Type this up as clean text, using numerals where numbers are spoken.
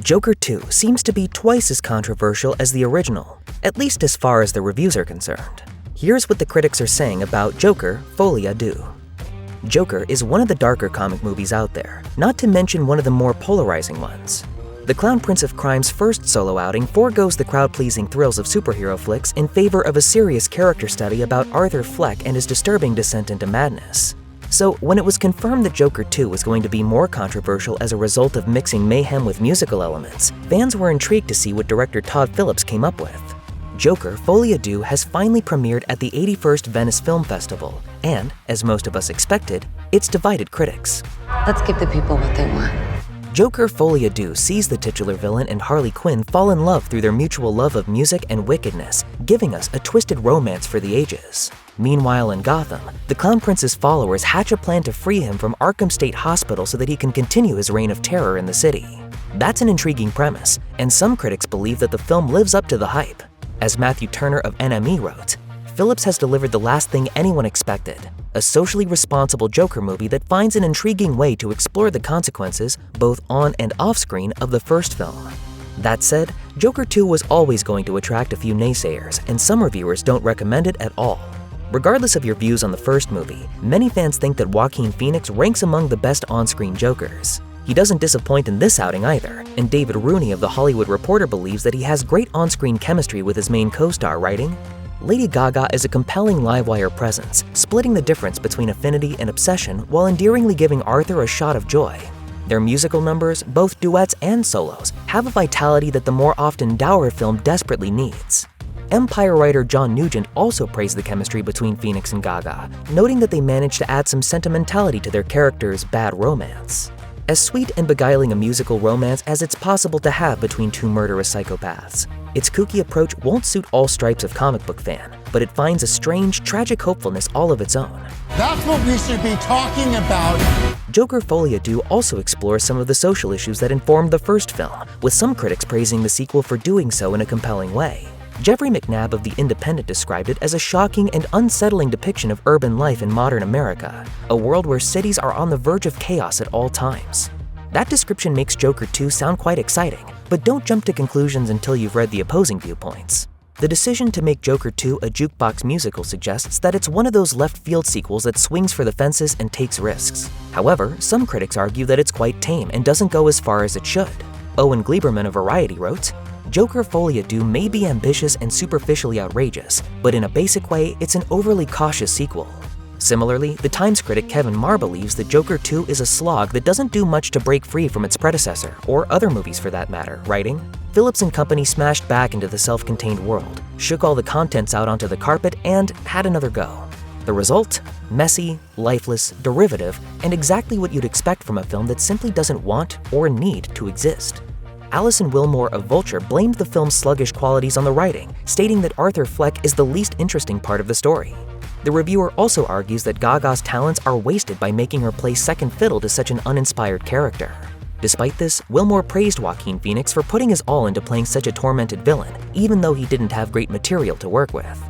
Joker 2 seems to be twice as controversial as the original, at least as far as the reviews are concerned. Here's what the critics are saying about Joker, Folie. Joker is one of the darker comic movies out there, not to mention one of the more polarizing ones. The Clown Prince of Crime's first solo outing foregoes the crowd-pleasing thrills of superhero flicks in favor of a serious character study about Arthur Fleck and his disturbing descent into madness. So, when it was confirmed that Joker 2 was going to be more controversial as a result of mixing mayhem with musical elements, fans were intrigued to see what director Todd Phillips came up with. Joker, Folie has finally premiered at the 81st Venice Film Festival, and, as most of us expected, it's divided critics. Let's give the people what they want. Joker, Folie sees the titular villain and Harley Quinn fall in love through their mutual love of music and wickedness, giving us a twisted romance for the ages. Meanwhile, in Gotham, the Clown Prince's followers hatch a plan to free him from Arkham State Hospital so that he can continue his reign of terror in the city. That's an intriguing premise, and some critics believe that the film lives up to the hype. As Matthew Turner of NME wrote, Phillips has delivered the last thing anyone expected, a socially responsible Joker movie that finds an intriguing way to explore the consequences, both on and off-screen, of the first film. That said, Joker 2 was always going to attract a few naysayers, and some reviewers don't recommend it at all. Regardless of your views on the first movie, many fans think that Joaquin Phoenix ranks among the best on-screen Jokers. He doesn't disappoint in this outing either, and David Rooney of The Hollywood Reporter believes that he has great on-screen chemistry with his main co-star, writing, Lady Gaga is a compelling live-wire presence, splitting the difference between affinity and obsession while endearingly giving Arthur a shot of joy. Their musical numbers, both duets and solos, have a vitality that the more often dour film desperately needs. Empire writer John Nugent also praised the chemistry between Phoenix and Gaga, noting that they managed to add some sentimentality to their characters' bad romance. As sweet and beguiling a musical romance as it's possible to have between two murderous psychopaths, its kooky approach won't suit all stripes of comic book fan, but it finds a strange, tragic hopefulness all of its own. That's what we should be talking about! Joker, Folie also explores some of the social issues that informed the first film, with some critics praising the sequel for doing so in a compelling way. Jeffrey McNabb of The Independent described it as a shocking and unsettling depiction of urban life in modern America, a world where cities are on the verge of chaos at all times. That description makes Joker 2 sound quite exciting, but don't jump to conclusions until you've read the opposing viewpoints. The decision to make Joker 2 a jukebox musical suggests that it's one of those left-field sequels that swings for the fences and takes risks. However, some critics argue that it's quite tame and doesn't go as far as it should. Owen Gleiberman of Variety wrote, Joker, Folie may be ambitious and superficially outrageous, but in a basic way, it's an overly cautious sequel. Similarly, the Times critic Kevin Marr believes that Joker 2 is a slog that doesn't do much to break free from its predecessor, or other movies for that matter, writing, Phillips and company smashed back into the self-contained world, shook all the contents out onto the carpet, and had another go. The result? Messy, lifeless, derivative, and exactly what you'd expect from a film that simply doesn't want or need to exist. Alison Wilmore of Vulture blamed the film's sluggish qualities on the writing, stating that Arthur Fleck is the least interesting part of the story. The reviewer also argues that Gaga's talents are wasted by making her play second fiddle to such an uninspired character. Despite this, Wilmore praised Joaquin Phoenix for putting his all into playing such a tormented villain, even though he didn't have great material to work with.